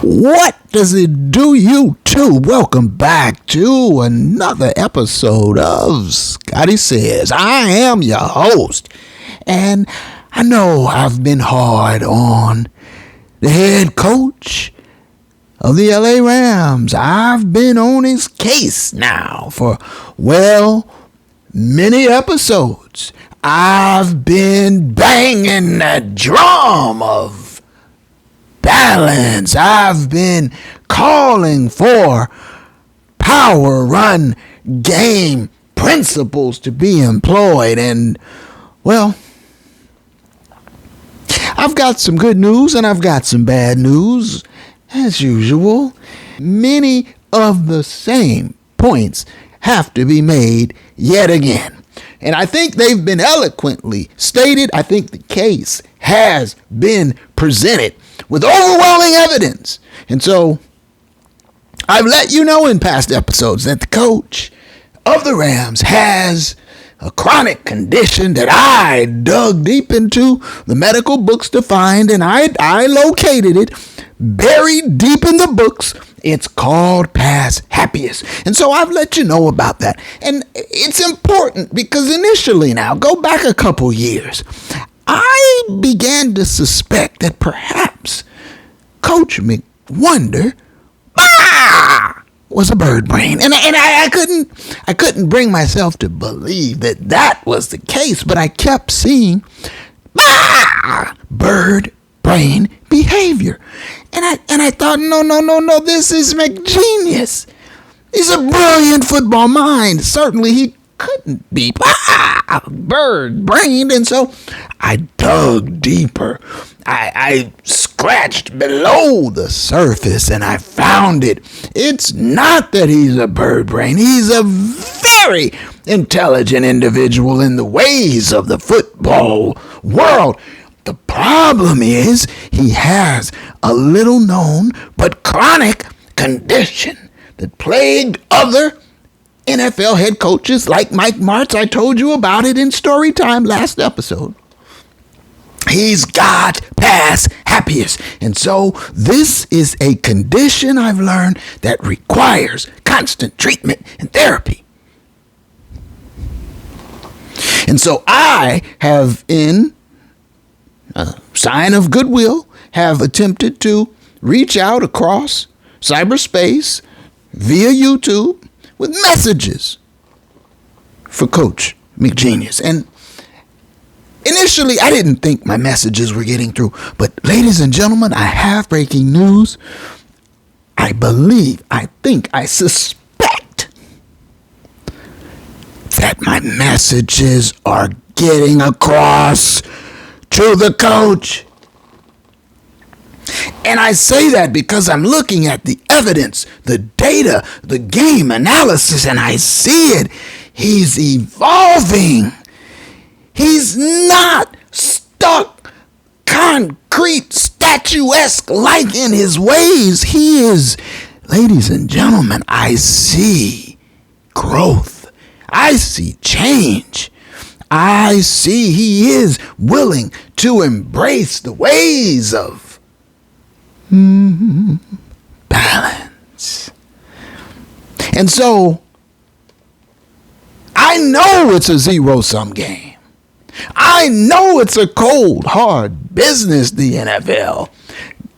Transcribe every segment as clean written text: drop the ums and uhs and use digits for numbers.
What does it do, you two? Welcome back to another episode of Scotty Says. I am your host, and I know I've been hard on the head coach of the LA Rams. I've been on his case now for, many episodes. I've been banging the drum of balance. I've been calling for power run game principles to be employed. And, I've got some good news and I've got some bad news. As usual, many of the same points have to be made yet again. And I think they've been eloquently stated. I think the case has been presented with overwhelming evidence. And so I've let you know in past episodes that the coach of the Rams has a chronic condition that I dug deep into the medical books to find, and I located it buried deep in the books. It's called past happiness. And so I've let you know about that. And it's important because initially, now go back a couple years, I began to suspect that perhaps Coach McWonder was a bird brain. And I couldn't bring myself to believe that was the case, but I kept seeing bird brain behavior. And I thought, no, this is McGenius. He's a brilliant football mind. Certainly he couldn't be bird-brained. And so I dug deeper. I scratched below the surface and I found it. It's not that he's a bird brain. He's a very intelligent individual in the ways of the football world. The problem is he has a little known but chronic condition that plagued other NFL head coaches like Mike Martz. I told you about it in story time last episode. He's got past happiness. And so this is a condition I've learned that requires constant treatment and therapy. And so I have, in a sign of goodwill, have attempted to reach out across cyberspace via YouTube with messages for Coach McGenius. And initially, I didn't think my messages were getting through. But ladies and gentlemen, I have breaking news. I suspect that my messages are getting across to the coach. And I say that because I'm looking at the evidence, the data, the game analysis, and I see it. He's evolving. He's not stuck, concrete, statuesque like in his ways. He is, ladies and gentlemen, I see growth. I see change. I see he is willing to embrace the ways of balance. And so I know it's a zero-sum game. I know it's a cold, hard business, the NFL.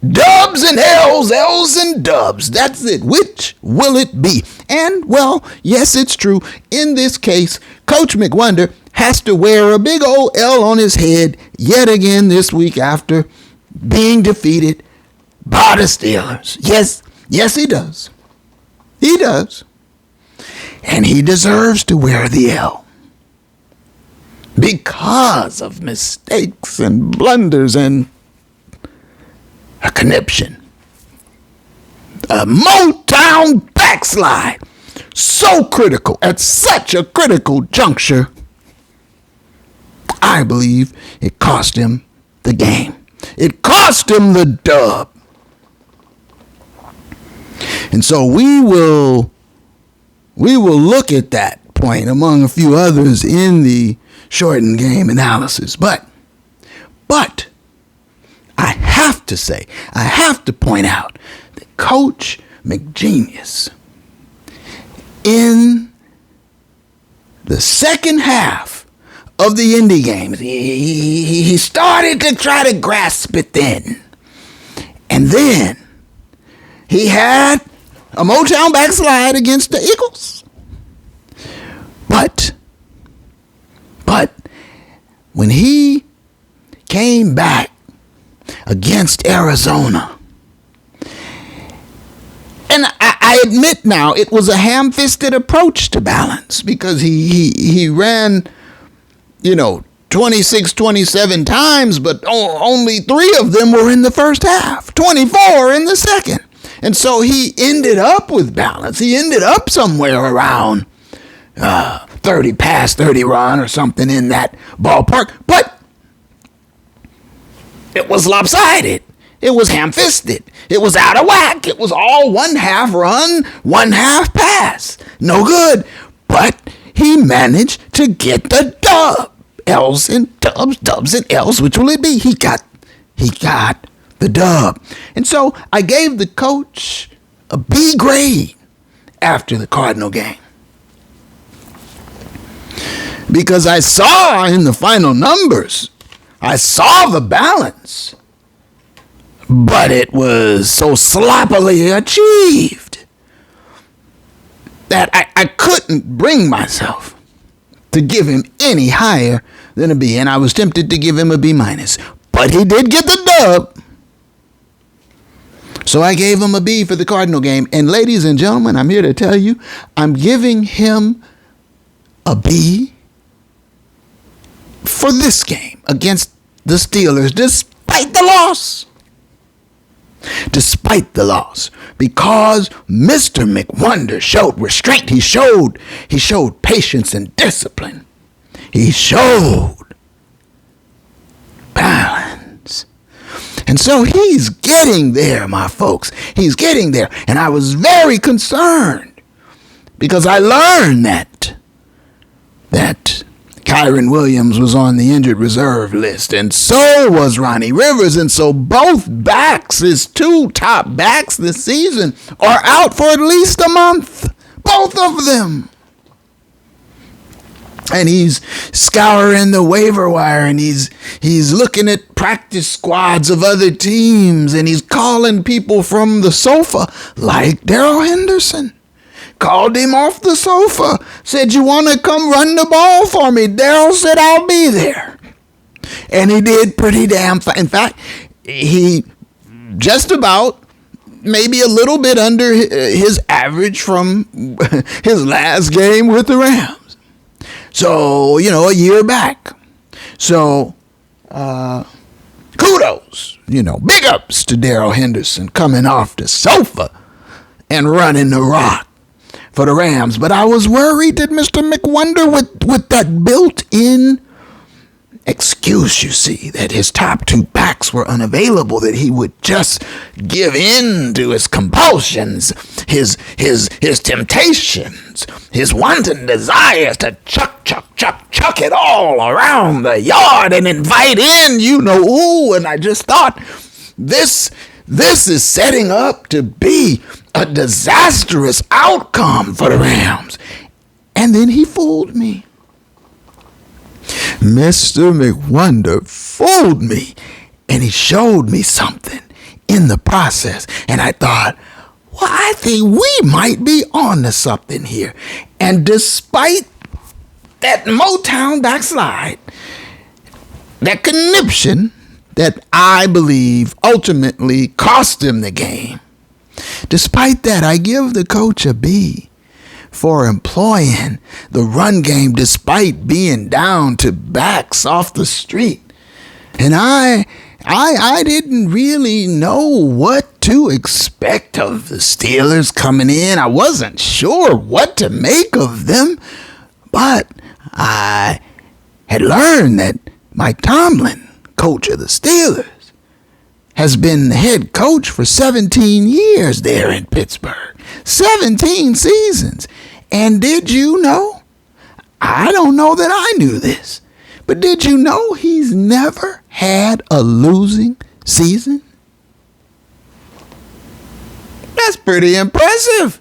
Dubs and L's, L's and dubs. That's it. Which will it be? And, yes, it's true. In this case, Coach McWonder has to wear a big old L on his head yet again this week after being defeated by the Steelers. Yes, he does. He does. And he deserves to wear the L because of mistakes and blunders and a conniption. A Motown backslide. So critical at such a critical juncture. I believe it cost him the game. It cost him the dub. And so we will look at that point among a few others in the shortened game analysis. But I have to say, I have to point out Coach McGenius, in the second half of the Indy games, he started to try to grasp it then. And then he had a Motown backslide against the Eagles. But when he came back against Arizona, and I admit now it was a ham-fisted approach to balance, because he ran, 26, 27 times, but only 3 of them were in the first half, 24 in the second. And so he ended up with balance. He ended up somewhere around 30 pass, 30 run or something in that ballpark. But it was lopsided. It was ham-fisted. It was out of whack. It was all 1/2 run, 1/2 pass. No good. But he managed to get the dub. L's and dubs, dubs and L's. Which will it be? He got the dub. And so I gave the coach a B grade after the Cardinal game, because I saw in the final numbers, I saw the balance, but it was so sloppily achieved that I couldn't bring myself to give him any higher than a B, and I was tempted to give him a B minus, but he did get the dub. So I gave him a B for the Cardinal game. And ladies and gentlemen, I'm here to tell you, I'm giving him a B for this game against the Steelers, despite the loss. Despite the loss. Because Mr. McWonder showed restraint. He showed patience and discipline. He showed balance. And so he's getting there, my folks. He's getting there. And I was very concerned, because I learned that Kyron Williams was on the injured reserve list, and so was Ronnie Rivers. And so both backs, his 2 top backs this season, are out for at least a month. Both of them. And he's scouring the waiver wire, and he's looking at practice squads of other teams, and he's calling people from the sofa, like Darrell Henderson. Called him off the sofa, said, "You want to come run the ball for me?" Darrell said, "I'll be there." And he did pretty damn fine. In fact, he just about, maybe a little bit under his average from his last game with the Rams. So, a year back. So, kudos, big ups to Darrell Henderson coming off the sofa and running the rock for the Rams. But I was worried that Mr. McWonder, with that built-in excuse, you see, that his top 2 backs were unavailable, that he would just give in to his compulsions, his temptations, his wanton desires to chuck it all around the yard and invite in, and I just thought, this is setting up to be a disastrous outcome for the Rams. And then he fooled me. Mr. McWonder fooled me, and he showed me something in the process. And I thought, well, I think we might be on to something here. And despite that Motown backslide, that conniption that I believe ultimately cost him the game, despite that, I give the coach a B for employing the run game despite being down to backs off the street. And I didn't really know what to expect of the Steelers coming in. I wasn't sure what to make of them, but I had learned that Mike Tomlin, coach of the Steelers, has been the head coach for 17 years there in Pittsburgh. 17 seasons. And did you know? I don't know that I knew this, but did you know he's never had a losing season? That's pretty impressive.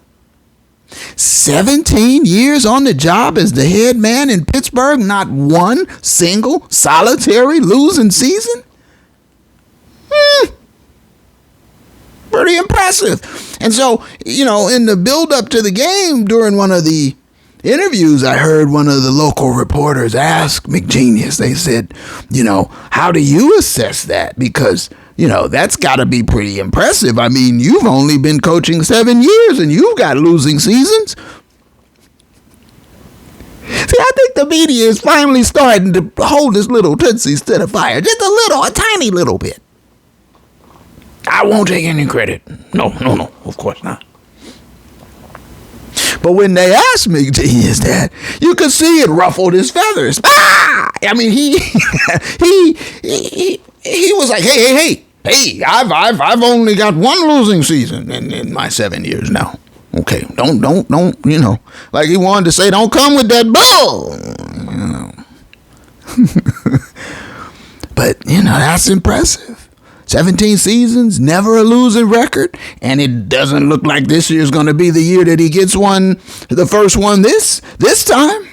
17 years on the job as the head man in Pittsburgh, not one single solitary losing season? Pretty impressive. And so, in the build-up to the game, during one of the interviews, I heard one of the local reporters ask McGenius, they said, how do you assess that? Because, that's got to be pretty impressive. I mean, you've only been coaching 7 years and you've got losing seasons. See, I think the media is finally starting to hold this little tootsies to the fire. Just a tiny little bit. I won't take any credit. No, of course not. But when they asked McGenius that, you could see it ruffled his feathers. I mean, he was like, hey, I've only got one losing season in my 7 years now. Okay, don't, like he wanted to say, don't come with that bull. But, that's impressive. 17 seasons, never a losing record, and it doesn't look like this year's going to be the year that he gets the first one this time.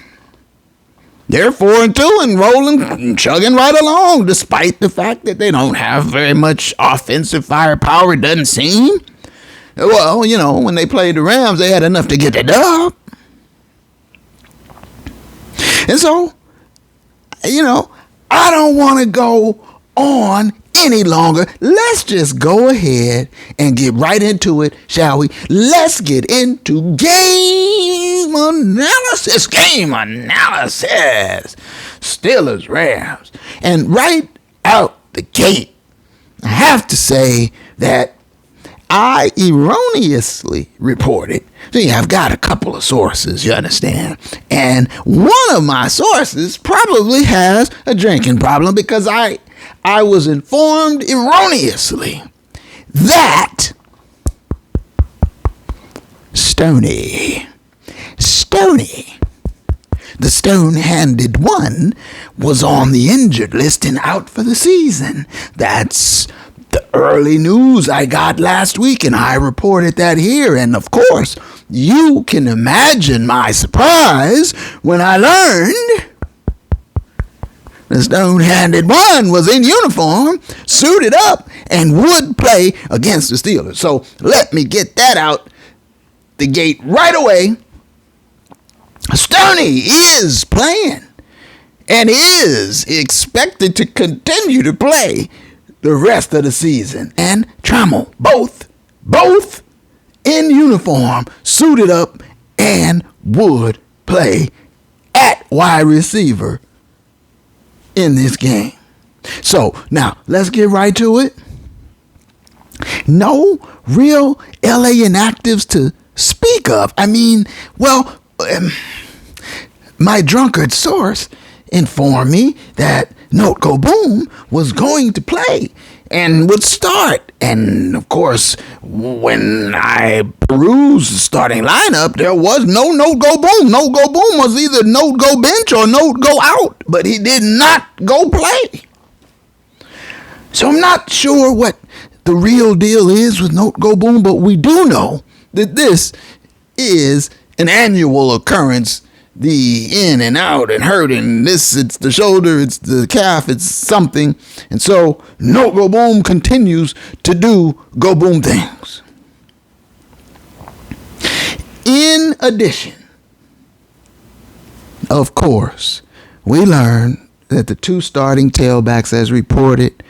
They're 4-2 and rolling, chugging right along, despite the fact that they don't have very much offensive firepower, it doesn't seem. Well, when they played the Rams, they had enough to get the dub. And so, I don't want to go on any longer. Let's just go ahead and get right into it, shall we? Let's get into game analysis. Steelers, Rams. And right out the gate, I have to say that I erroneously reported. See, I've got a couple of sources, you understand? And one of my sources probably has a drinking problem because I was informed erroneously that Stoney, the stone-handed one, was on the injured list and out for the season. That's the early news I got last week, and I reported that here. And of course, you can imagine my surprise when I learned the stone-handed one was in uniform, suited up, and would play against the Steelers. So let me get that out the gate right away. Stoney is playing and is expected to continue to play the rest of the season. And Trammell, both in uniform, suited up, and would play at wide receiver in this game. So now let's get right to it. No real LA inactives to speak of. I mean, my drunkard source informed me that Note Go Boom was going to play and would start. And of course, when I perused the starting lineup, there was no Note Go Boom. Note Go Boom was either Note Go Bench or Note Go Out, but he did not go play. So I'm not sure what the real deal is with Note Go Boom, but we do know that this is an annual occurrence. The in and out and hurting. This, it's the shoulder, it's the calf, it's something. And so Note Go Boom continues to do Go Boom things. In addition, of course, we learn that the two starting tailbacks, as reported,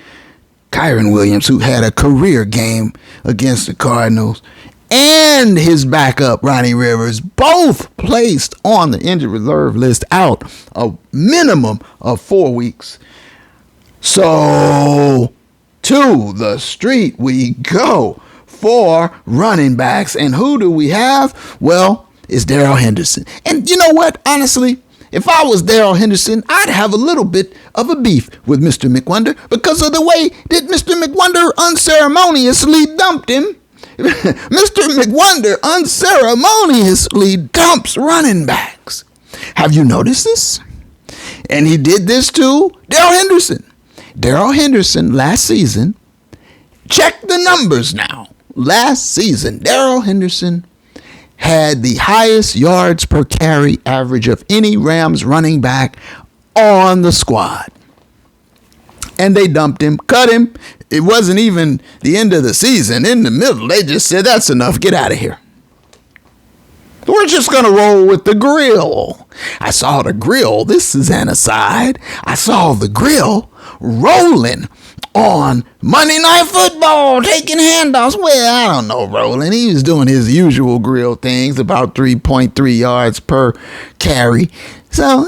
Kyren Williams, who had a career game against the Cardinals, and his backup, Ronnie Rivers, both placed on the injured reserve list out a minimum of 4 weeks. So to the street we go for running backs. And who do we have? Well, it's Darrell Henderson. And you know what? Honestly, if I was Darrell Henderson, I'd have a little bit of a beef with Mr. McWonder because of the way that Mr. McWonder unceremoniously dumped him. Mr. McWonder unceremoniously dumps running backs. Have you noticed this? And he did this to Darrell Henderson. Darrell Henderson last season, check the numbers now. last season, Darrell Henderson had the highest yards per carry average of any Rams running back on the squad. And they dumped him, cut him. It wasn't even the end of the season. In the middle, they just said, that's enough. Get out of here. We're just going to roll with the grill. I saw the grill. This is an aside. I saw the grill rolling on Monday Night Football, taking handoffs. Well, I don't know, rolling. He was doing his usual grill things, about 3.3 yards per carry. So,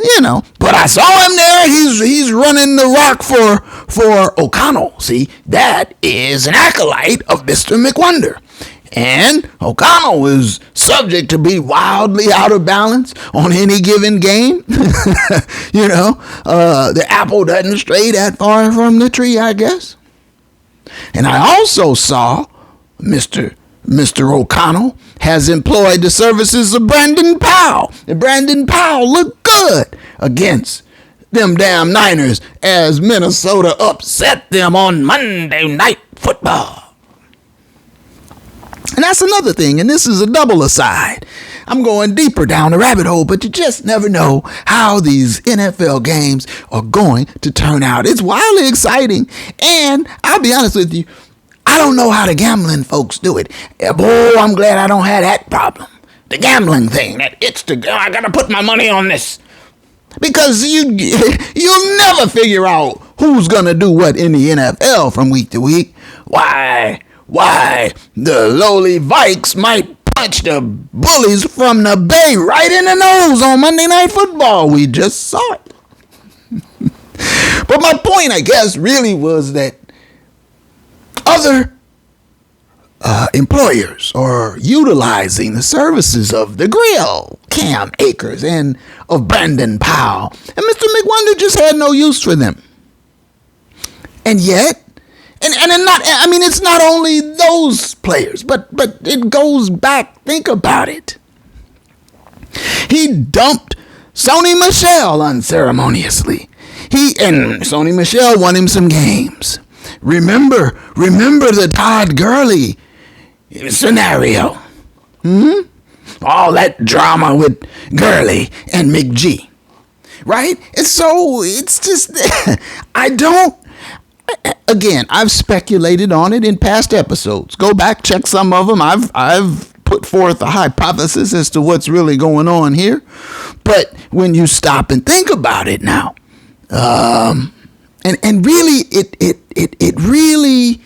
but I saw him there. He's running the rock for O'Connell. See, that is an acolyte of Mr. McWonder. And O'Connell is subject to be wildly out of balance on any given game. The apple doesn't stray that far from the tree, I guess. And I also saw Mr. O'Connell has employed the services of Brandon Powell. And Brandon Powell looked good against them damn Niners as Minnesota upset them on Monday Night Football. And that's another thing, and this is a double aside. I'm going deeper down the rabbit hole, but you just never know how these NFL games are going to turn out. It's wildly exciting, and I'll be honest with you, I don't know how the gambling folks do it. Boy, I'm glad I don't have that problem. The gambling thing, I got to put my money on this. Because you'll never figure out who's going to do what in the NFL from week to week. Why, the lowly Vikes might punch the bullies from the Bay right in the nose on Monday Night Football. We just saw it. But my point, I guess, really was that other employers are utilizing the services of the Grill, Cam Akers, and of Brandon Powell. And Mr. McWonder just had no use for them. And yet, it's not only those players, but it goes back. Think about it. He dumped Sony Michel unceremoniously. And Sony Michel won him some games. Remember the Todd Gurley scenario. All that drama with Gurley and McG. Right? And so it's just, again, I've speculated on it in past episodes. Go back, check some of them. I've put forth a hypothesis as to what's really going on here. But when you stop and think about it now, and really, it really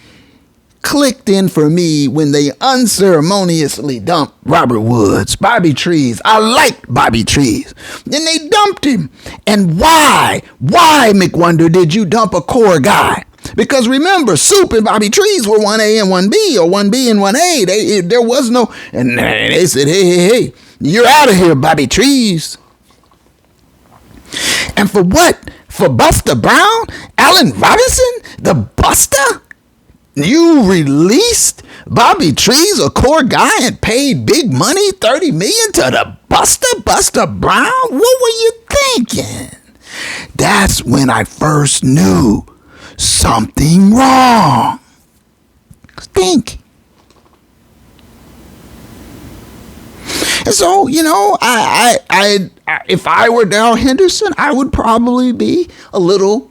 clicked in for me when they unceremoniously dumped Robert Woods, Bobby Trees. I liked Bobby Trees. Then they dumped him. And why, McWonder, did you dump a core guy? Because remember, Soup and Bobby Trees were 1A and 1B, or 1B and 1A. There was no, and they said, hey, you're out of here, Bobby Trees. And for what? For Buster Brown? Allen Robinson? The Buster? You released Bobby Trees, a core guy, and paid big money, $30 million to the Buster Brown? What were you thinking? That's when I first knew something wrong. Think. And so, I if I were Darrell Henderson, I would probably be a little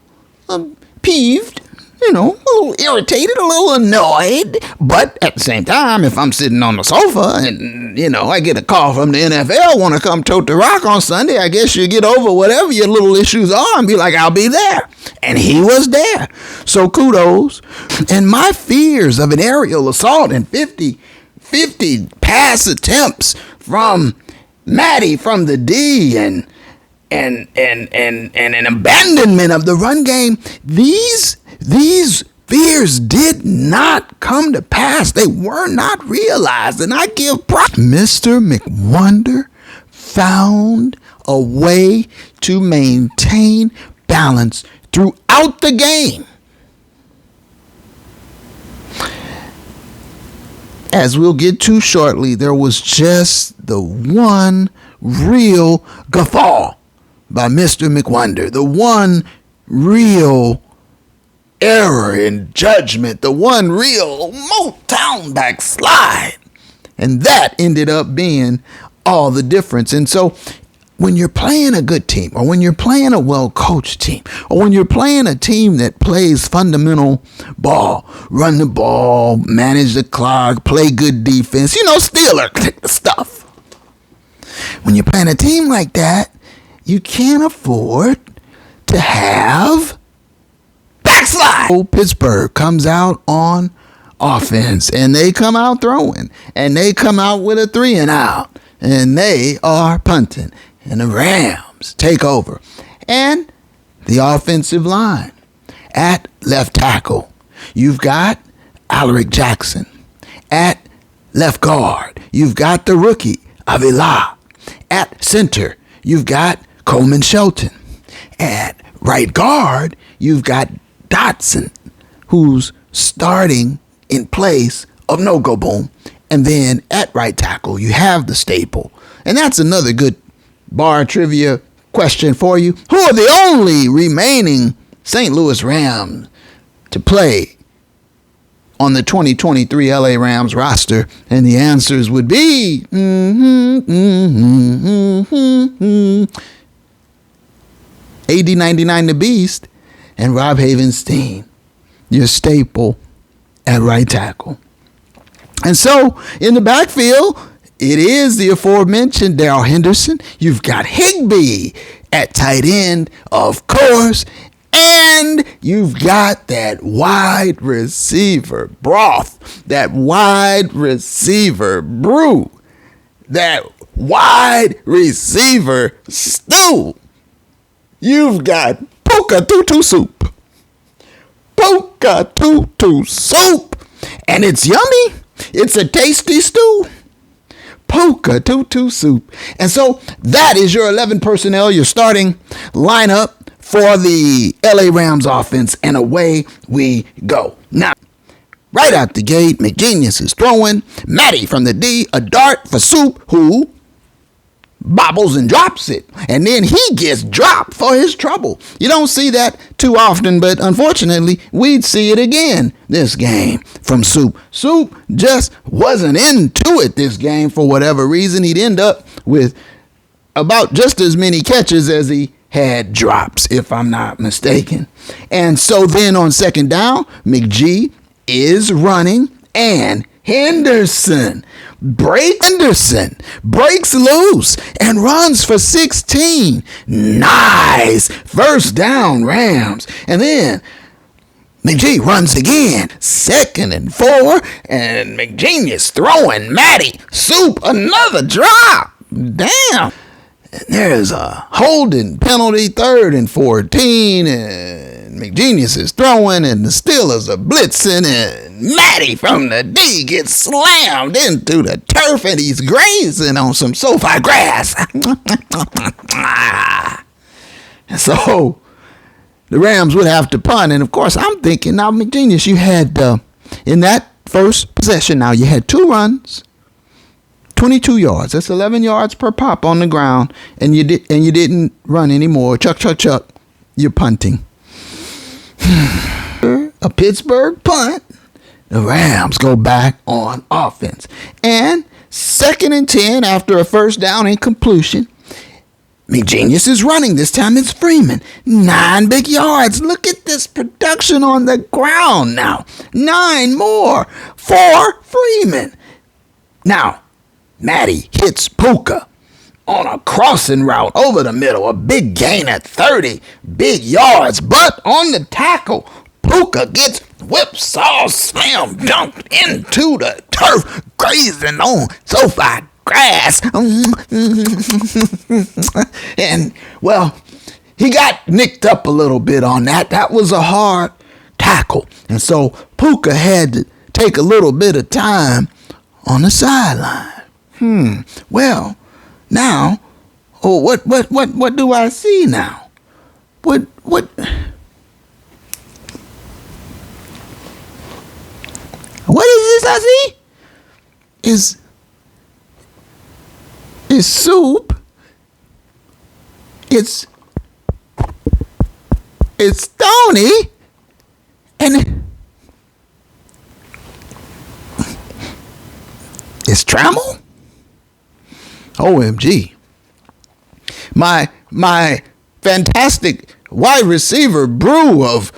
peeved, a little irritated, a little annoyed. But at the same time, if I'm sitting on the sofa and, I get a call from the NFL, want to come tote the rock on Sunday, I guess you get over whatever your little issues are and be like, I'll be there. And he was there. So kudos. And my fears of an aerial assault and 50 pass attempts from Matty from the D and an abandonment of the run game, these fears did not come to pass. They were not realized. And I give props. Mr. McWonder found a way to maintain balance throughout the game. As we'll get to shortly, there was just the one real guffaw by Mr. McWonder. The one real error in judgment, the one real Motown backslide. And that ended up being all the difference. And so when you're playing a good team, or when you're playing a well-coached team, or when you're playing a team that plays fundamental ball, run the ball, manage the clock, play good defense, Steeler stuff. When you're playing a team like that, you can't afford to have backslide. Pittsburgh comes out on offense, and they come out throwing, and they come out with a 3-and-out, and they are punting. And the Rams take over. And the offensive line at left tackle, you've got Alaric Jackson. At left guard, you've got the rookie, Avila. At center, you've got Coleman Shelton. At right guard, you've got Dotson, who's starting in place of No-Go Boom. And then at right tackle, you have the staple. And that's another good bar trivia question for you. Who are the only remaining St. Louis Rams to play on the 2023 LA Rams roster? And the answers would be AD99 the Beast and Rob Havenstein, your staple at right tackle. And so in the backfield, it is the aforementioned Darrell Henderson. You've got Higbee at tight end, of course. And you've got that wide receiver broth, that wide receiver brew, that wide receiver stew. You've got Puka Tutu soup. Puka Tutu soup. And it's yummy. It's a tasty stew. Puka Tutu soup. And so that is your 11 personnel, your starting lineup for the LA Rams offense. And away we go. Now, right out the gate, McGenius is throwing. Matty from the D, a dart for Soup, who bobbles and drops it. And then he gets dropped for his trouble. You don't see that too often, but unfortunately, we'd see it again this game from Soup. Soup just wasn't into it this game for whatever reason. He'd end up with about just as many catches as he had drops, if I'm not mistaken. And so then on second down, McGee is running, and Henderson breaks loose and runs for 16. Nice. First down, Rams. And then McGee runs again. 2nd and 4. And McGenius throwing. Matty. Soup. Another drop. Damn. And there's a holding penalty. 3rd and 14. And McGenius is throwing, and the Steelers are blitzing, and Matty from the D gets slammed into the turf, and he's grazing on some SoFi grass. And so the Rams would have to punt. And of course, I'm thinking, now, McGenius, you had in that first possession, now you had 2 runs, 22 yards. That's 11 yards per pop on the ground, and you didn't run anymore. Chuck. You're punting. A Pittsburgh punt. The Rams go back on offense. And 2nd and 10 after a first down incompletion. McGenius is running. This time it's Freeman. 9 big yards. Look at this production on the ground now. 9 more for Freeman. Now, Matty hits Puka on a crossing route over the middle. A big gain at 30. Big yards. But on the tackle, Puka gets whipsaw slam dunked into the turf, grazing on SoFi grass. And, well, he got nicked up a little bit on that. That was a hard tackle. And so Puka had to take a little bit of time on the sideline. Well, now, what do I see now? What is this I see? Is Soup. It's Stoney, And it's Trammell? OMG. My fantastic wide receiver brew of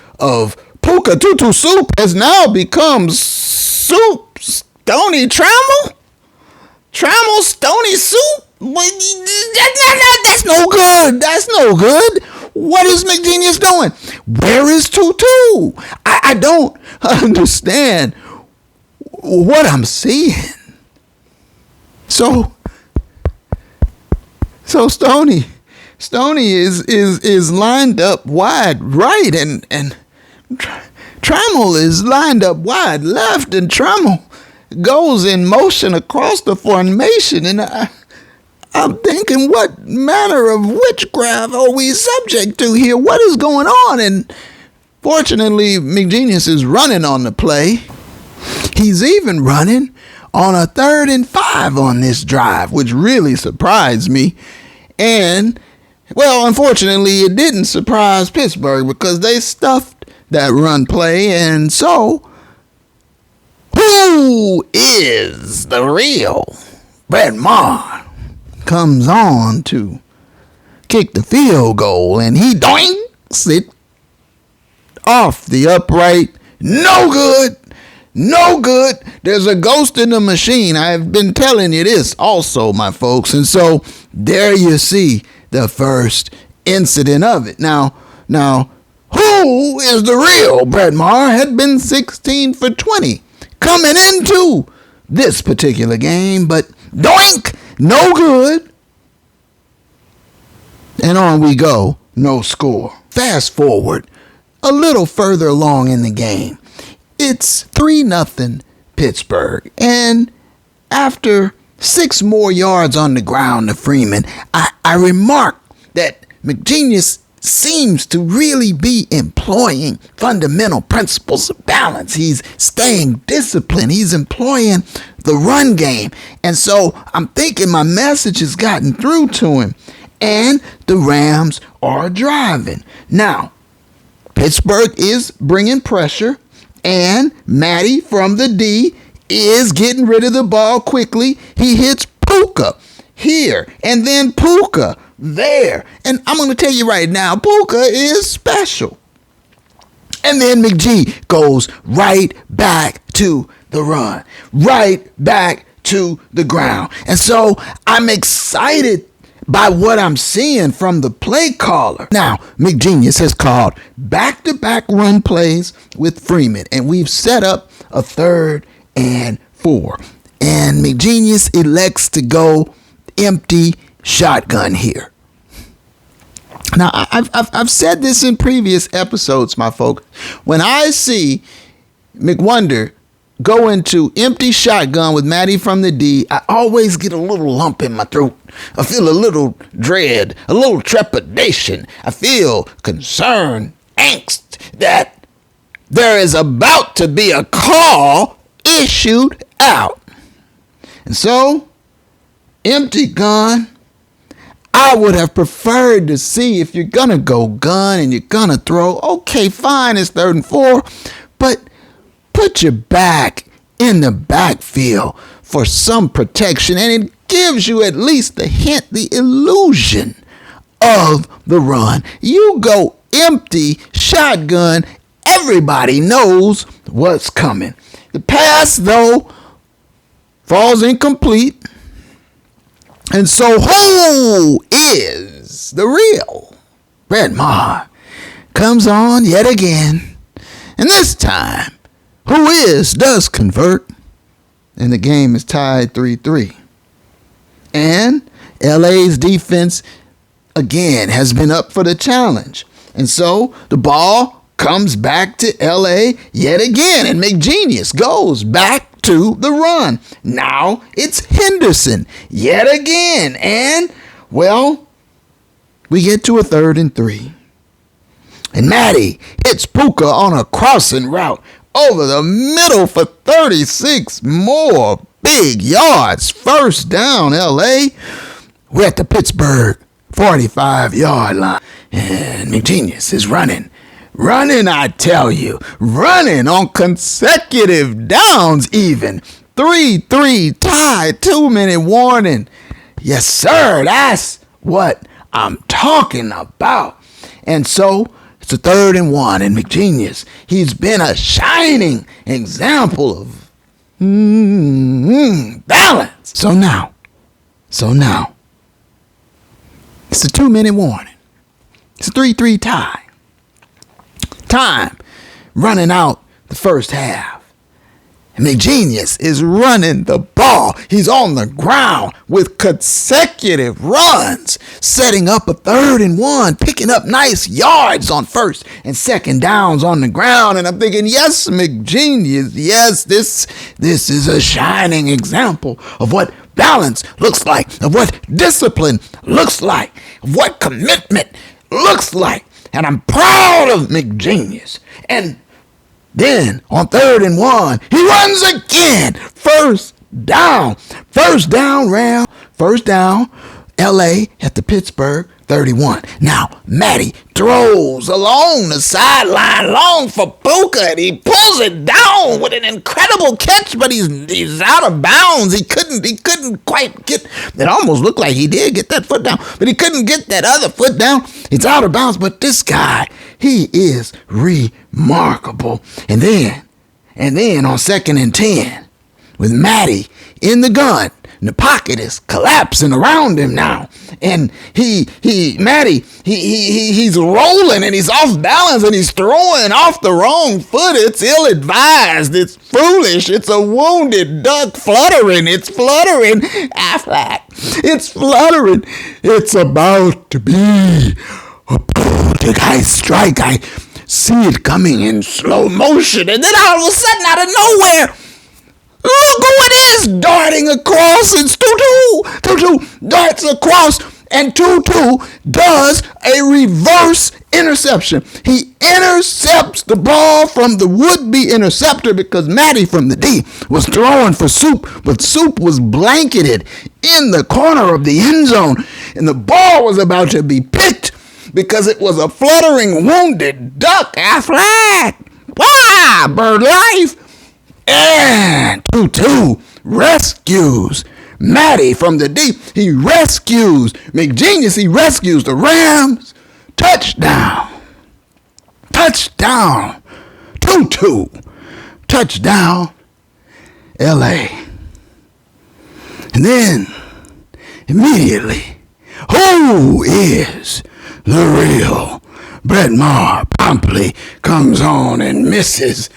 Puka Tutu Soup has now become Soup Stony Trammell? Trammell Stony Soup? That's no good. That's no good. What is McGenius doing? Where is Tutu? I don't understand what I'm seeing. So Stony is lined up wide right, and Trammell is lined up wide left, and Trammell goes in motion across the formation, and I'm thinking, what manner of witchcraft are we subject to here? What is going on? And fortunately, McGenius is running on the play. He's even running on a 3rd and 5 on this drive, which really surprised me. And, well, unfortunately, it didn't surprise Pittsburgh because they stuffed that run play. And so, who is the real Brett Maher? Comes on to kick the field goal, and he doinks it off the upright. No good. No good. There's a ghost in the machine. I've been telling you this also, my folks. And so there you see the first incident of it. Now, who is the real Brett Maher? Had been 16 for 20 coming into this particular game, but doink, no good. And on we go, no score. Fast forward a little further along in the game. It's 3-0 Pittsburgh. And after 6 more yards on the ground to Freeman, I remarked that McGenius seems to really be employing fundamental principles of balance. He's staying disciplined. He's employing the run game. And so I'm thinking my message has gotten through to him. And the Rams are driving. Now, Pittsburgh is bringing pressure. And Matty from the D is getting rid of the ball quickly. He hits Puka here and then Puka there. And I'm going to tell you right now, Puka is special. And then McGee goes right back to the run, right back to the ground. And so I'm excited by what I'm seeing from the play caller. Now, McGenius has called back-to-back run plays with Freeman, and we've set up a 3rd and 4. And McGenius elects to go empty shotgun here. Now, I've said this in previous episodes, my folks. When I see McWonder go into empty shotgun with Matty from the D, I always get a little lump in my throat. I feel a little dread, a little trepidation. I feel concern, angst that there is about to be a call issued out. And so, empty gun, I would have preferred to see, if you're going to go gun and you're going to throw, okay, fine, it's 3rd and 4, but put your back in the backfield for some protection, and it gives you at least the hint, the illusion of the run. You go empty shotgun, everybody knows what's coming. The pass, though, falls incomplete. And so who is the real Brett Maher? Comes on yet again, and this time, does convert, and the game is tied 3-3. And LA's defense, again, has been up for the challenge. And so the ball comes back to LA yet again, and McGenius goes back to the run. Now it's Henderson yet again, and, well, we get to a 3rd and 3. And Matty hits Puka on a crossing route over the middle for 36 more big yards. First down, LA. We're at the Pittsburgh 45-yard line. And McGenius is running Running, I tell you. Running on consecutive downs even. 3-3 tie, 2-minute warning. Yes, sir. That's what I'm talking about. And so it's a 3rd and 1, and McGenius, he's been a shining example of balance. So now, it's a 2-minute warning. It's a 3-3 tie. Time running out the first half. And McGenius is running the ball. He's on the ground with consecutive runs, setting up a 3rd and 1, picking up nice yards on 1st and 2nd downs on the ground. And I'm thinking, yes, McGenius, yes, this is a shining example of what balance looks like, of what discipline looks like, of what commitment looks like. And I'm proud of McGenius. And then on 3rd and 1, he runs again. First down, Ram. First down, LA at the Pittsburgh 31. Now, Matty throws along the sideline long for Puka, and he pulls it down with an incredible catch, but he's out of bounds. He couldn't quite get, it almost looked like he did get that foot down, but he couldn't get that other foot down. It's out of bounds, but this guy, he is remarkable. And then on 2nd and 10, with Matty in the gun, and the pocket is collapsing around him now. And Matty, he's rolling and he's off balance and he's throwing off the wrong foot. It's ill-advised. It's foolish. It's a wounded duck fluttering. It's fluttering. Affleck. It's fluttering. It's about to be a poltergeist strike. I see it coming in slow motion. And then all of a sudden, out of nowhere, look who it is darting across. It's Tutu. Tutu darts across, and Tutu does a reverse interception. He intercepts the ball from the would-be interceptor because Matty from the D was throwing for Soup, but Soup was blanketed in the corner of the end zone, and the ball was about to be picked because it was a fluttering wounded duck. Affleck. Wow, bird life. And Tutu rescues Matty from the deep. He rescues McGenius. He rescues the Rams. Touchdown. Tutu. Touchdown. LA. And then, immediately, who is the real Brett Maher? Promptly comes on and misses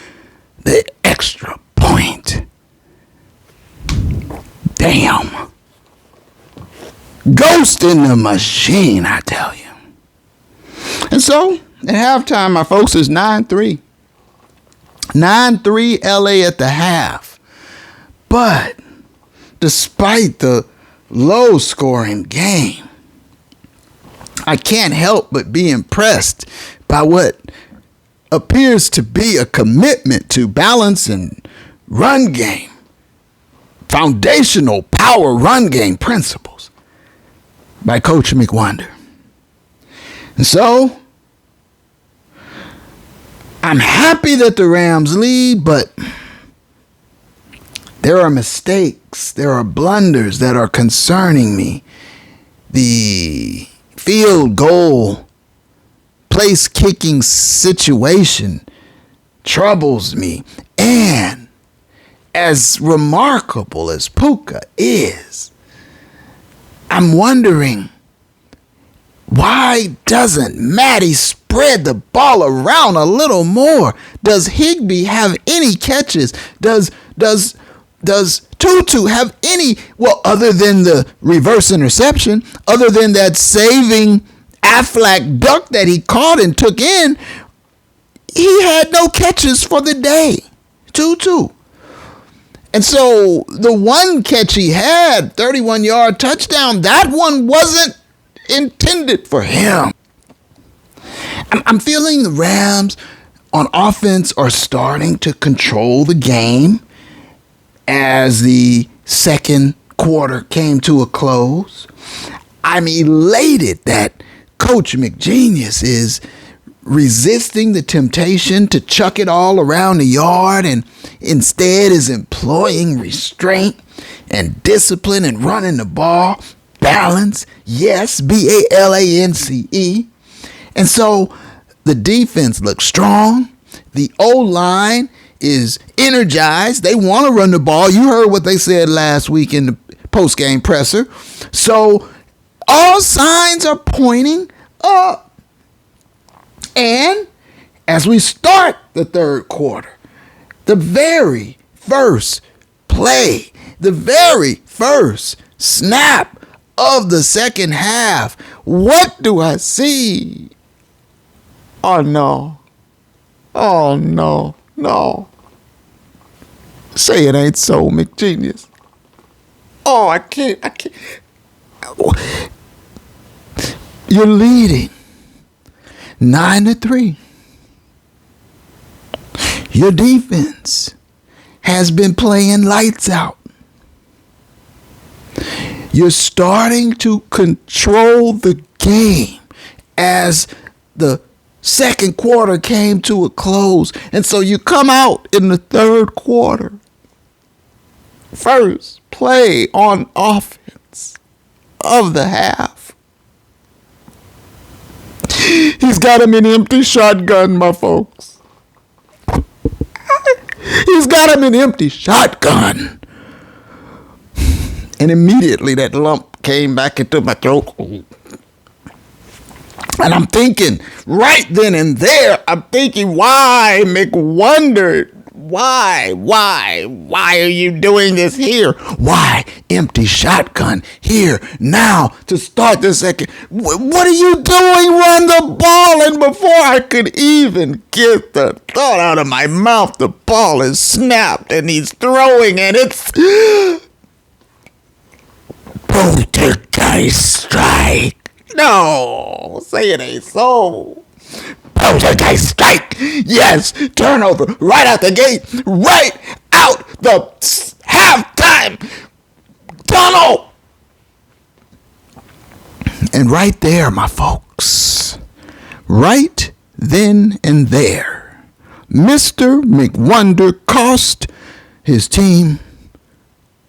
the extra point. Damn. Ghost in the machine, I tell you. And so, at halftime, my folks, is 9-3. 9-3 LA at the half. But despite the low-scoring game, I can't help but be impressed by what appears to be a commitment to balance and run game, foundational power run game principles by Coach McWonder. And so, I'm happy that the Rams lead, but there are mistakes, there are blunders that are concerning me. The field goal place-kicking situation troubles me. And as remarkable as Puka is, I'm wondering, why doesn't Matty spread the ball around a little more? Does Higbee have any catches? Does Tutu have any, well, other than the reverse interception, other than that saving Affleck duck that he caught and took in, he had no catches for the day. Tutu. And so the one catch he had, 31-yard touchdown, that one wasn't intended for him. I'm feeling the Rams on offense are starting to control the game as the second quarter came to a close. I'm elated that Coach McGenius is resisting the temptation to chuck it all around the yard and instead is employing restraint and discipline and running the ball. Balance, yes, BALANCE. And so the defense looks strong. The O-line is energized. They want to run the ball. You heard what they said last week in the post-game presser. So all signs are pointing up. And as we start the third quarter, the very first play, the very first snap of the second half, what do I see? Oh, no. Oh, no. No. Say it ain't so, McGenius. Oh, I can't. You're leading 9-3. Your defense has been playing lights out. You're starting to control the game as the second quarter came to a close. And so you come out in the third quarter. First play on offense of the half. He's got him in empty shotgun, my folks. He's got him in empty shotgun. And immediately that lump came back into my throat. And I'm thinking, right then and there, why, McWonder? Why are you doing this here? Why empty shotgun here now to start the second? What are you doing? Run the ball. And before I could even get the thought out of my mouth, the ball is snapped and he's throwing and it's poltergeist strike. No, say it ain't so. Poltergeist strike. Yes, turnover right out the gate, right out the halftime tunnel. And right there, my folks, right then and there, Mr. McWonder cost his team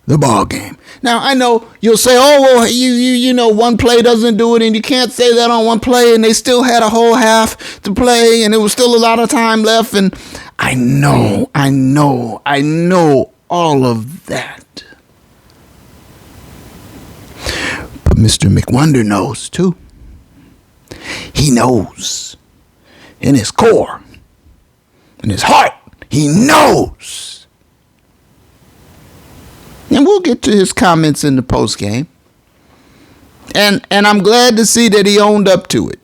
the ball game. Now, I know you'll say, oh, well, you know, one play doesn't do it, and you can't say that on one play, and they still had a whole half to play, and there was still a lot of time left, and I know all of that. But Mr. McWonder knows, too. He knows in his core, in his heart, he knows. And we'll get to his comments in the postgame. And I'm glad to see that he owned up to it.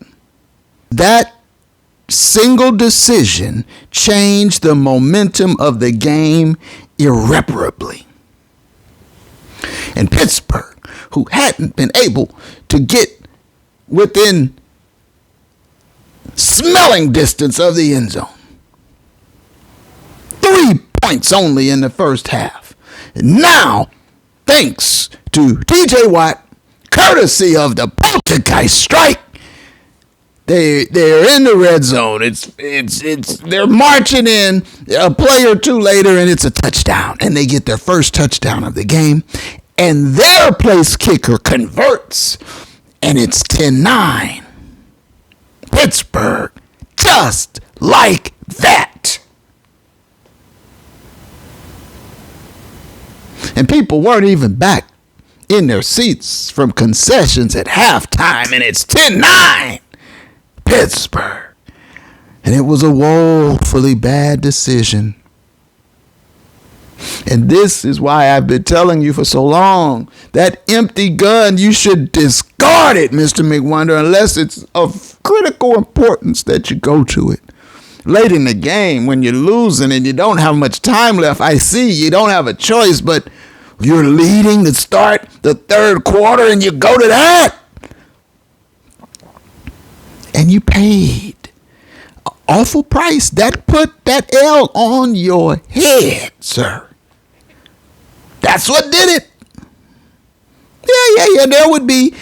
That single decision changed the momentum of the game irreparably. And Pittsburgh, who hadn't been able to get within smelling distance of the end zone. 3 points only in the first half. Now, thanks to TJ Watt, courtesy of the poltergeist strike, they're in the red zone. They're marching in a play or two later, and it's a touchdown, and they get their first touchdown of the game, and their place kicker converts, and it's 10-9. Pittsburgh, just like that. And people weren't even back in their seats from concessions at halftime. And it's 10-9. Pittsburgh. And it was a woefully bad decision. And this is why I've been telling you for so long. That empty gun, you should discard it, Mr. McWonder, unless it's of critical importance that you go to it. Late in the game, when you're losing and you don't have much time left, I see you don't have a choice, but you're leading to start the third quarter and you go to that. And you paid an awful price. That put that L on your head, sir. That's what did it. Yeah. There would be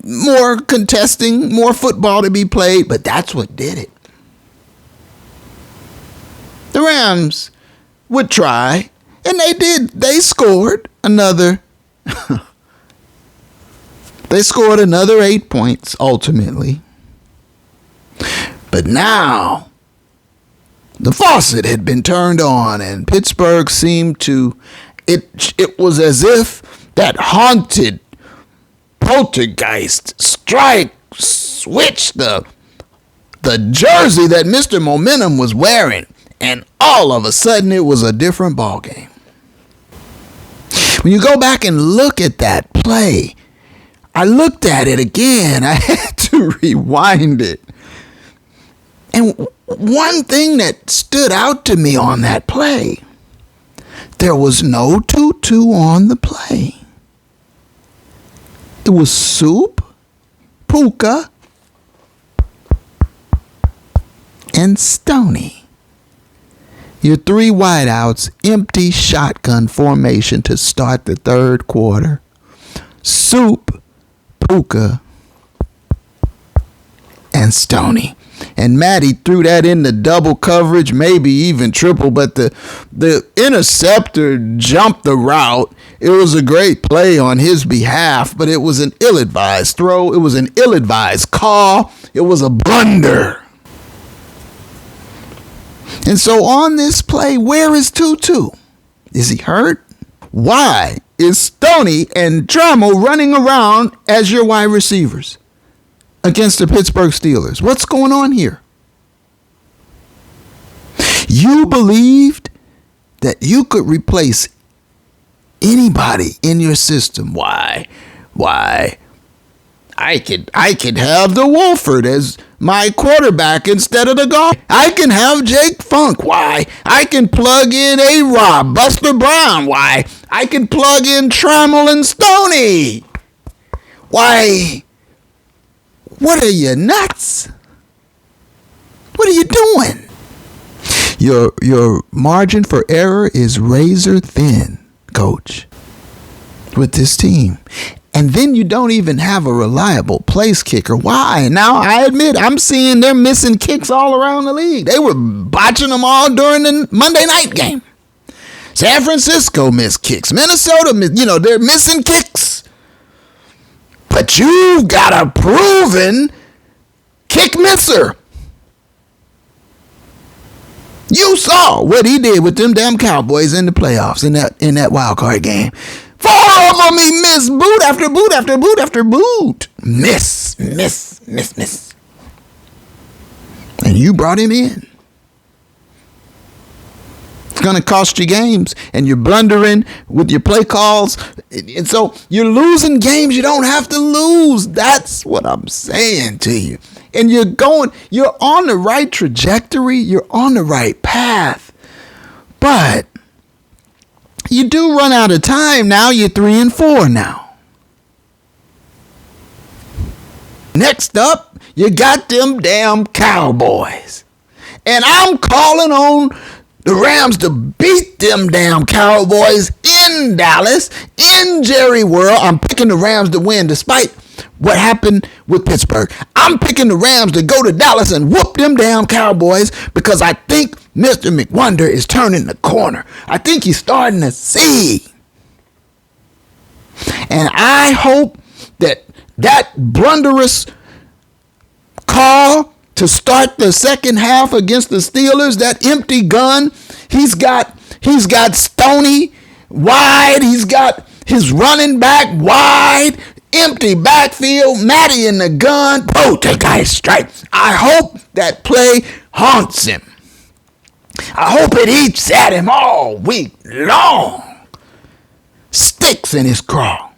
more contesting, more football to be played, but that's what did it. The Rams would try, and they did. They scored another. They scored another 8 points ultimately. But now the faucet had been turned on, and Pittsburgh seemed to. It was as if that haunted poltergeist switched the jersey that Mr. Momentum was wearing, and all of a sudden it was a different ballgame. When you go back and look at that play, I looked at it again. I had to rewind it. And one thing that stood out to me on that play, there was no tutu on the play. It was Soup, Puka, and Stoney. Your three wideouts, empty shotgun formation to start the third quarter. Soup, Puka, and Stoney. And Matty threw that into double coverage, maybe even triple, but the interceptor jumped the route. It was a great play on his behalf, but it was an ill-advised throw. It was an ill-advised call. It was a blunder. And so on this play, where is Tutu? Is he hurt? Why is Stoney and Trammell running around as your wide receivers against the Pittsburgh Steelers? What's going on here? You believed that you could replace anybody in your system. Why? I could have the Wolford as my quarterback instead of the guard. I can have Jake Funk. Why? I can plug in A-Rob, Buster Brown. Why? I can plug in Trammell and Stoney. Why? What are you, nuts? What are you doing? Your margin for error is razor thin, coach, with this team. And then you don't even have a reliable place kicker. Why? Now, I admit, I'm seeing they're missing kicks all around the league. They were botching them all during the Monday night game. San Francisco missed kicks. Minnesota, they're missing kicks. But you've got a proven kick misser. You saw what he did with them damn Cowboys in the playoffs in that wild card game. 4 of them he missed, boot after boot after boot after boot. Miss. And you brought him in. It's going to cost you games, and you're blundering with your play calls. And so you're losing games you don't have to lose. That's what I'm saying to you. And you're on the right trajectory. You're on the right path. But you do run out of time now. You're 3-4 now. Next up, you got them damn Cowboys. And I'm calling on the Rams to beat them damn Cowboys in Dallas, in Jerry World. I'm picking the Rams to win despite what happened with Pittsburgh. I'm picking the Rams to go to Dallas and whoop them damn Cowboys because I think Mr. McWonder is turning the corner. I think he's starting to see. And I hope that blunderous call to start the second half against the Steelers, that empty gun, he's got Stoney wide, he's got his running back wide, empty backfield, Matty in the gun, that guy stripes. I hope that play haunts him. I hope it eats at him all week long. Sticks in his craw.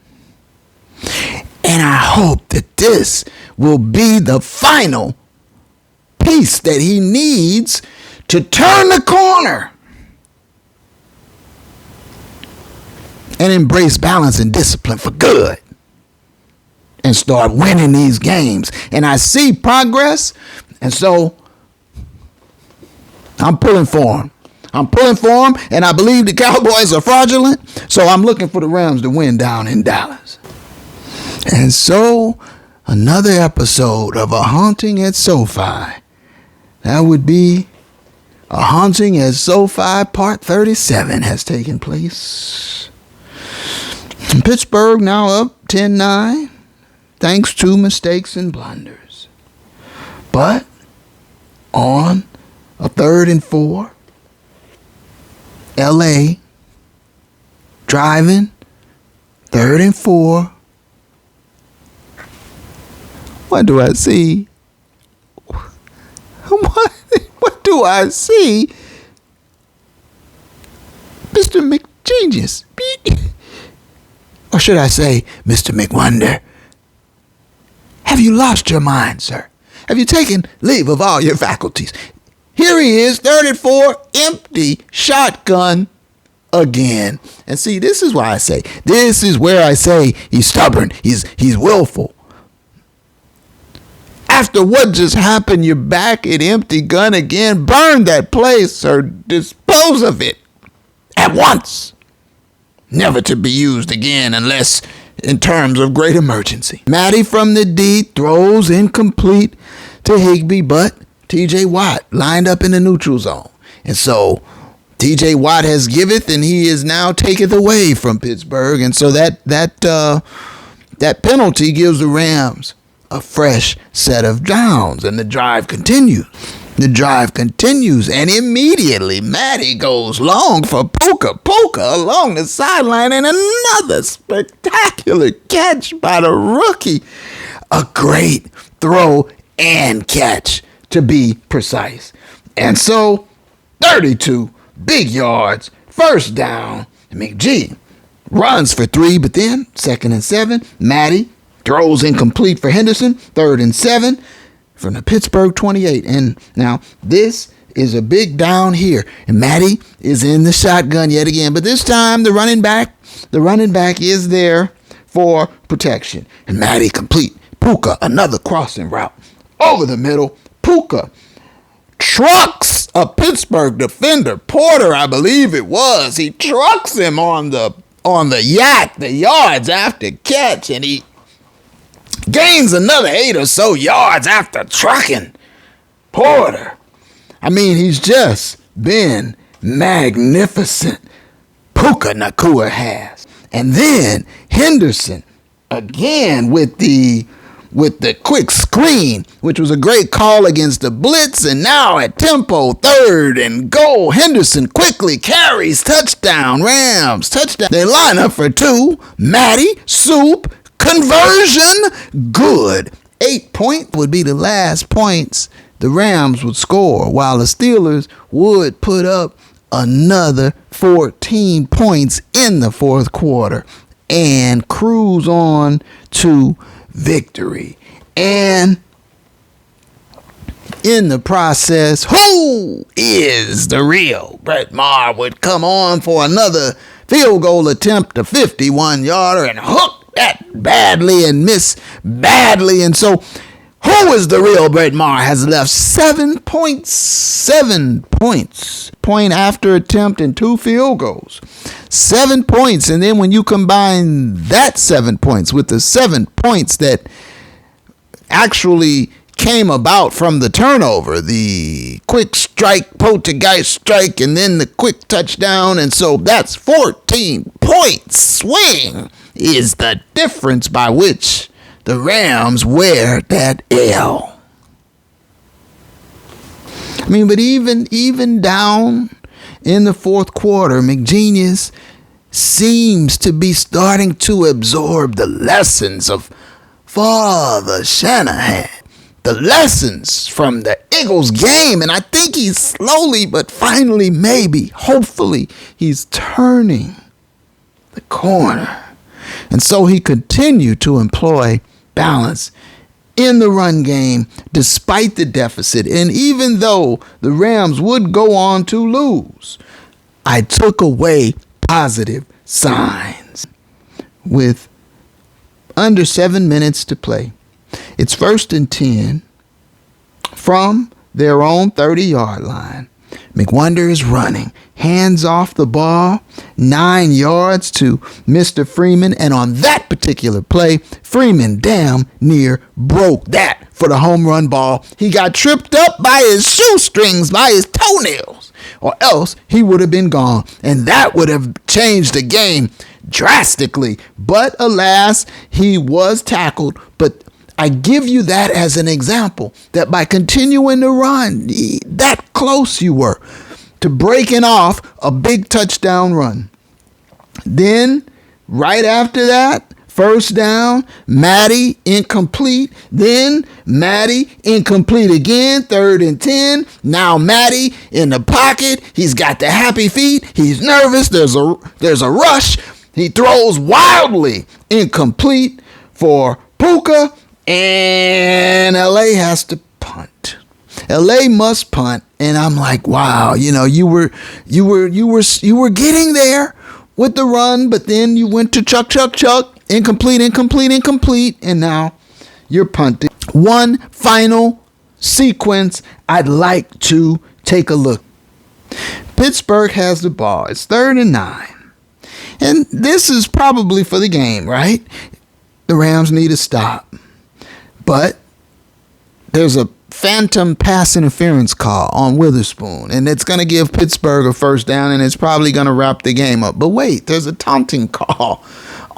And I hope that this will be the final piece that he needs to turn the corner and embrace balance and discipline for good and start winning these games. And I see progress, and so I'm pulling for him. And I believe the Cowboys are fraudulent, so I'm looking for the Rams to win down in Dallas. And so another episode of A Haunting at SoFi. That would be A haunting at SoFi Part 37 has taken place. Pittsburgh now up 10-9 thanks to mistakes and blunders. But on a 3rd and 4, LA driving, 3rd and 4. What do I see? What do I see? Mr. McGenius. Or should I say, Mr. McWonder? Have you lost your mind, sir? Have you taken leave of all your faculties? Here he is, 3rd and 4, empty shotgun again. And see, this is why I say, this is where I say he's stubborn, he's willful. After what just happened, you're back at empty gun again. Burn that place or dispose of it at once. Never to be used again unless in terms of great emergency. Matty from the D throws incomplete to Higbee, but TJ Watt lined up in the neutral zone. And so TJ Watt has giveth and he is now taketh away from Pittsburgh. And so that penalty gives the Rams a fresh set of downs, and the drive continues. And immediately Matty goes long for Puka along the sideline, and another spectacular catch by the rookie. A great throw and catch, to be precise. And so 32 big yards, first down. McGee runs for 3, but then 2nd and 7, Matty throws incomplete for Henderson, 3rd and 7 from the Pittsburgh 28. And now this is a big down here. And Matty is in the shotgun yet again. But this time the running back is there for protection. And Matty complete. Puka, another crossing route over the middle. Puka trucks a Pittsburgh defender. Porter, I believe it was. He trucks him on the yak, the yards after catch, and he gains another 8 or so yards after trucking Porter. I mean, he's just been magnificent. Puka Nacua has. And then Henderson again with the quick screen, which was a great call against the blitz. And now at tempo, 3rd and goal. Henderson quickly carries, touchdown, Rams, touchdown. They line up for 2. Matty, Soup, conversion, good. 8 points would be the last points the Rams would score, while the Steelers would put up another 14 points in the 4th quarter and cruise on to victory. And in the process, who is the real Brett Maher would come on for another field goal attempt, a 51-yarder, and hook that badly and miss badly. And so who is the real Brett Maher has left 7 points, point after attempt and 2 field goals, 7 points. And then when you combine that 7 points with the 7 points that actually came about from the turnover, the quick strike, poltergeist strike, and then the quick touchdown, and so that's 14 points swing is the difference by which the Rams wear that L. I mean, but even down in the 4th quarter, McGenius seems to be starting to absorb the lessons of Father Shanahan, the lessons from the Eagles game. And I think he's slowly but finally, maybe, hopefully, he's turning the corner. And so he continued to employ balance in the run game despite the deficit. And even though the Rams would go on to lose, I took away positive signs. With under 7 minutes to play, it's 1st and 10 from their own 30-yard line. McWonder is running. hands off the ball, 9 yards to Mr. Freeman. And on that particular play, Freeman damn near broke that for the home run ball. He got tripped up by his shoestrings, by his toenails, or else he would have been gone. And that would have changed the game drastically. But alas, he was tackled. But I give you that as an example that by continuing to run, that close you were to breaking off a big touchdown run. Then, right after that, first down, Matty incomplete. Then Matty incomplete again, 3rd and 10. Now Matty in the pocket. He's got the happy feet. He's nervous. There's a rush. He throws wildly, incomplete for Puka, and LA has to punt. LA must punt, and I'm like, wow, you were getting there with the run, but then you went to chuck, incomplete, and now you're punting. One final sequence I'd like to take a look. Pittsburgh has the ball. It's 3rd and 9. And this is probably for the game, right? The Rams need a stop. But there's a phantom pass interference call on Witherspoon, and it's going to give Pittsburgh a first down, and it's probably going to wrap the game up. But wait, there's a taunting call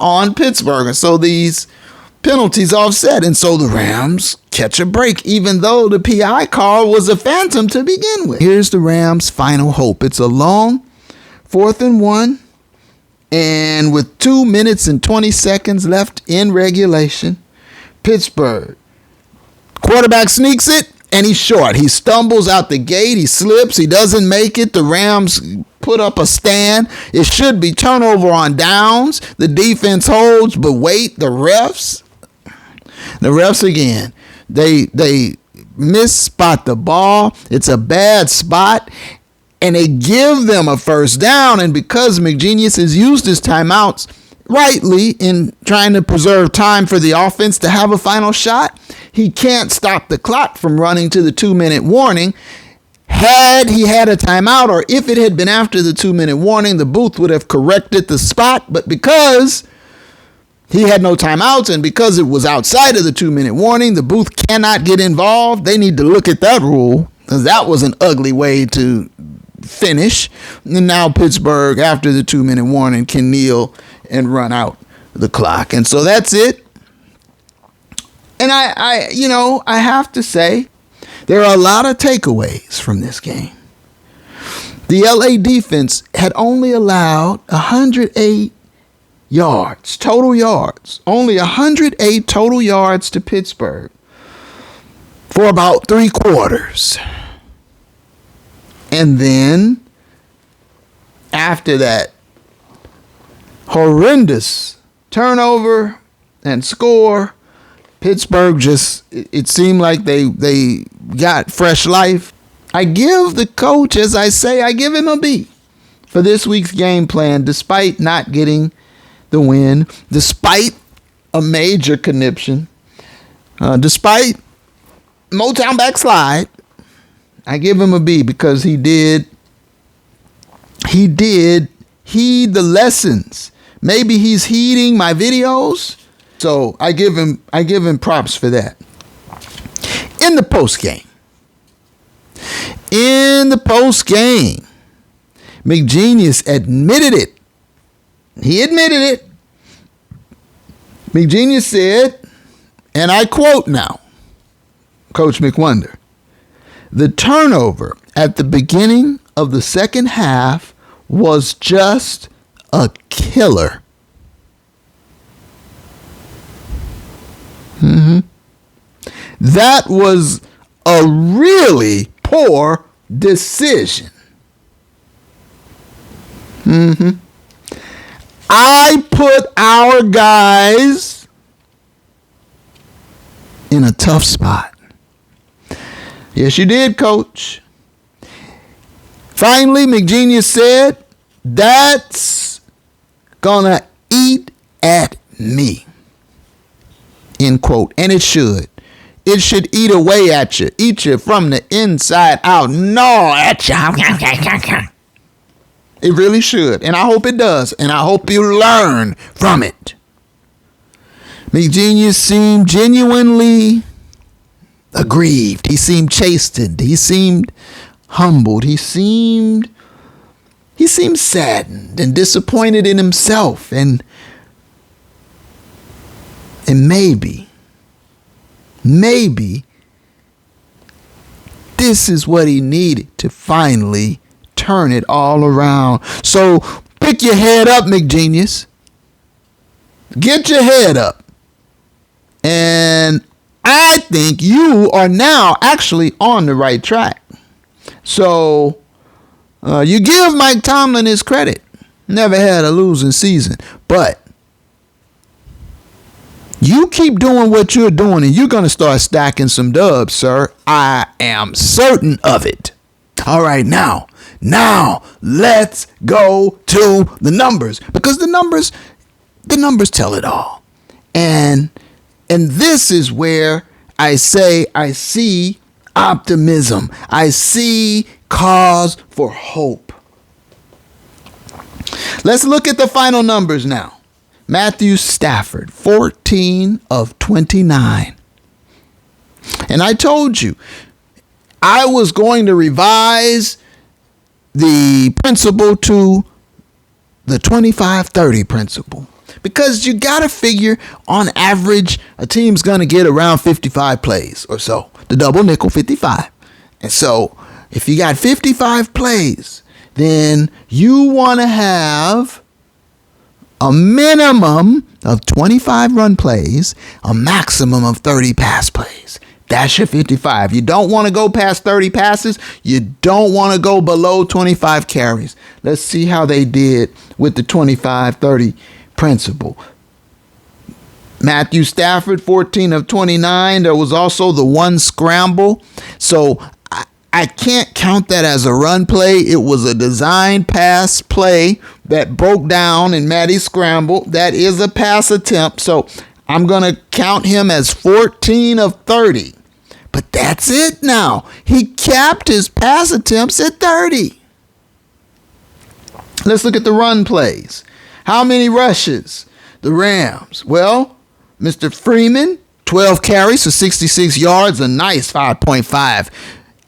on Pittsburgh, and so these penalties offset, and so the Rams catch a break, even though the PI call was a phantom to begin with. Here's the Rams' final hope. It's a long 4th and 1, and with 2 minutes and 20 seconds left in regulation, Pittsburgh quarterback sneaks it, and he's short. He stumbles out the gate. He slips. He doesn't make it. The Rams put up a stand. It should be turnover on downs. The defense holds, but wait, the refs again. They misspot the ball. It's a bad spot, and they give them a first down. And because McGenius has used his timeouts rightly in trying to preserve time for the offense to have a final shot, he can't stop the clock from running to the 2-minute warning. Had he had a timeout, or if it had been after the 2-minute warning, the booth would have corrected the spot. But because he had no timeouts and because it was outside of the 2-minute warning, the booth cannot get involved. They need to look at that rule, because that was an ugly way to finish. And now Pittsburgh, after the 2-minute warning, can kneel and run out the clock. And so that's it. And I have to say, there are a lot of takeaways from this game. The LA defense had only allowed 108 yards, total yards, only 108 total yards to Pittsburgh for about 3 quarters. And then after that horrendous turnover and score, Pittsburgh it seemed like they got fresh life. I give the coach, as I say, I give him a B for this week's game plan, despite not getting the win, despite a major conniption, despite Motown backslide. I give him a B because he did heed the lessons. Maybe he's heeding my videos. So I give him props for that. In the post game, McGenius admitted it. He admitted it. McGenius said, and I quote now, Coach McWonder, the turnover at the beginning of the second half was just a killer. That was a really poor decision. I put our guys in a tough spot. Yes, you did, Coach. Finally, McGenius said, that's gonna eat at me. End quote. And it should. It should eat away at you. Eat you from the inside out. Gnaw at you. It really should. And I hope it does. And I hope you learn from it. McGenius seemed genuinely aggrieved. He seemed chastened. He seemed humbled. He seemed saddened and disappointed in himself. And maybe this is what he needed to finally turn it all around. So pick your head up, McGenius. Get your head up. And I think you are now actually on the right track. So you give Mike Tomlin his credit. Never had a losing season. But you keep doing what you're doing and you're going to start stacking some dubs, sir. I am certain of it. All right, now let's go to the numbers, because the numbers tell it all. And this is where I say I see optimism. I see cause for hope. Let's look at the final numbers now. Matthew Stafford, 14 of 29. And I told you, I was going to revise the principle to the 25-30 principle. Because you got to figure, on average, a team's going to get around 55 plays or so. The double nickel, 55. And so, if you got 55 plays, then you want to have a minimum of 25 run plays, a maximum of 30 pass plays. That's your 55. You don't want to go past 30 passes. You don't want to go below 25 carries. Let's see how they did with the 25-30 principle. Matthew Stafford, 14 of 29. There was also the one scramble. So I can't count that as a run play. It was a design pass play that broke down and Matty scrambled. That is a pass attempt. So I'm going to count him as 14 of 30. But that's it now. He capped his pass attempts at 30. Let's look at the run plays. How many rushes? The Rams. Well, Mr. Freeman, 12 carries for 66 yards, a nice 5.5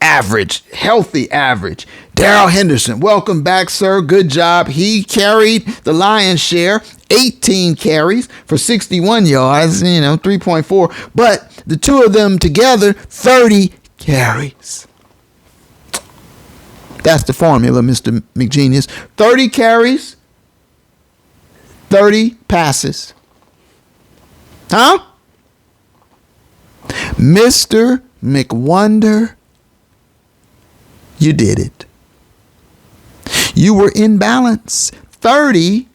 average, healthy average. Darrell Henderson, welcome back, sir. Good job. He carried the lion's share, 18 carries for 61 yards, 3.4. But the two of them together, 30 carries. That's the formula, Mr. McGenius. 30 carries, 30 passes. Huh? Mr. McWonder, you did it. You were in balance. 30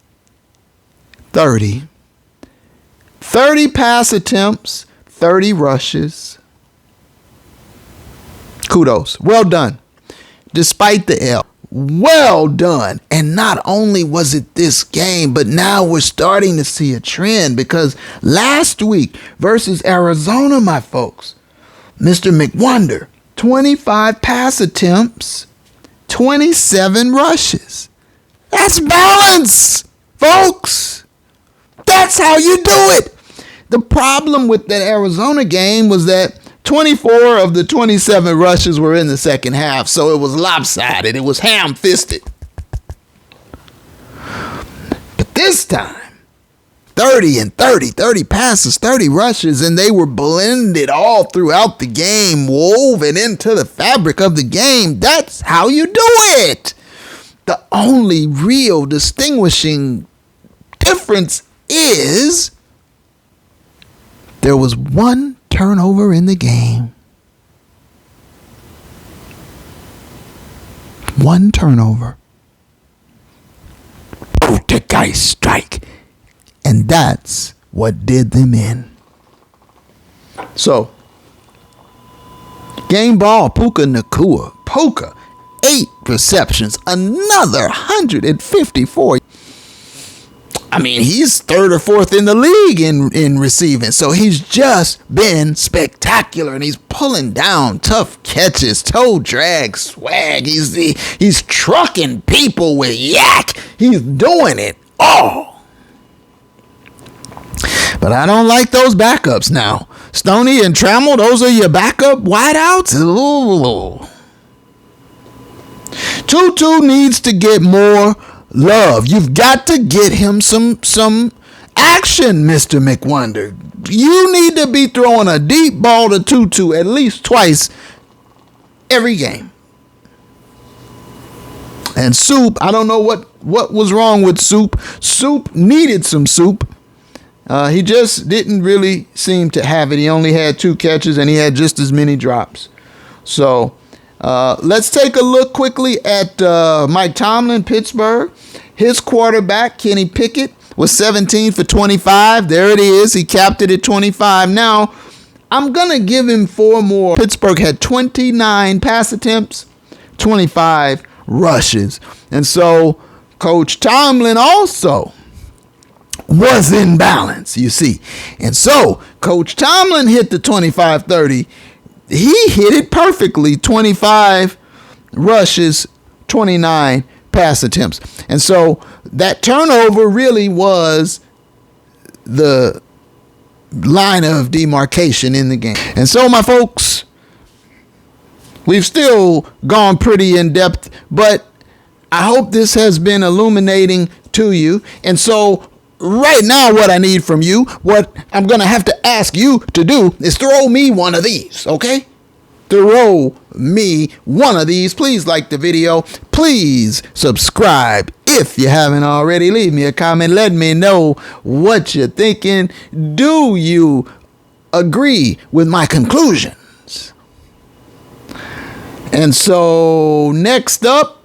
pass attempts, 30 rushes. Kudos. Well done. Despite the L. Well done. And not only was it this game, but now we're starting to see a trend, because last week versus Arizona, my folks, Mr. McWonder, 25 pass attempts, 27 rushes. That's balance, folks. That's how you do it. The problem with that Arizona game was that 24 of the 27 rushes were in the second half, so it was lopsided. It was ham-fisted. But this time, 30 and 30 passes, 30 rushes, and they were blended all throughout the game, woven into the fabric of the game. That's how you do it. The only real distinguishing difference is there was one turnover in the game. One turnover. Poltergeist strike. And that's what did them in. So, game ball, Puka Nacua. Puka, 8 receptions, another 154. I mean, he's third or fourth in the league in receiving. So he's just been spectacular, and he's pulling down tough catches, toe drag, swag. He's trucking people with yak. He's doing it all. But I don't like those backups now. Stoney and Trammell, those are your backup wideouts? Ooh. Tutu needs to get more love. You've got to get him some action, Mr. McWonder. You need to be throwing a deep ball to Tutu at least twice every game. And Soup, I don't know what was wrong with Soup. Soup needed some soup. He just didn't really seem to have it. He only had 2 catches, and he had just as many drops. So let's take a look quickly at Mike Tomlin, Pittsburgh. His quarterback, Kenny Pickett, was 17 for 25. There it is. He capped it at 25. Now, I'm going to give him 4 more. Pittsburgh had 29 pass attempts, 25 rushes. And so Coach Tomlin also was in balance, you see. And so Coach Tomlin hit the 25-30. He hit it perfectly. 25 rushes, 29 pass attempts. And so that turnover really was the line of demarcation in the game. And so, my folks, we've still gone pretty in depth, but I hope this has been illuminating to you. And so right now, what I need from you, what I'm going to have to ask you to do is throw me one of these, okay? Throw me one of these. Please like the video. Please subscribe if you haven't already. Leave me a comment. Let me know what you're thinking. Do you agree with my conclusions? And so next up,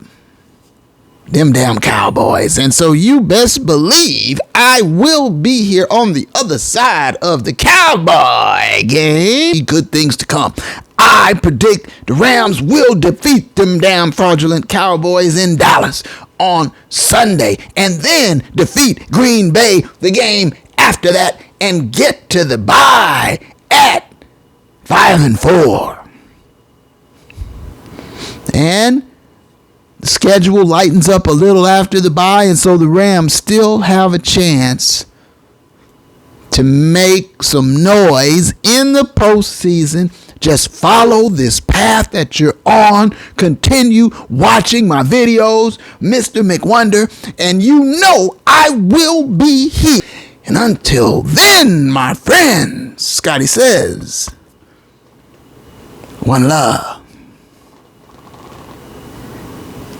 them damn Cowboys. And so you best believe I will be here on the other side of the Cowboy game. Good things to come. I predict the Rams will defeat them damn fraudulent Cowboys in Dallas on Sunday, and then defeat Green Bay the game after that and get to the bye at 5-4. And the schedule lightens up a little after the bye, and so the Rams still have a chance to make some noise in the postseason. Just follow this path that you're on. Continue watching my videos, Mr. McWonder, and you know I will be here. And until then, my friends, Scotty says, one love.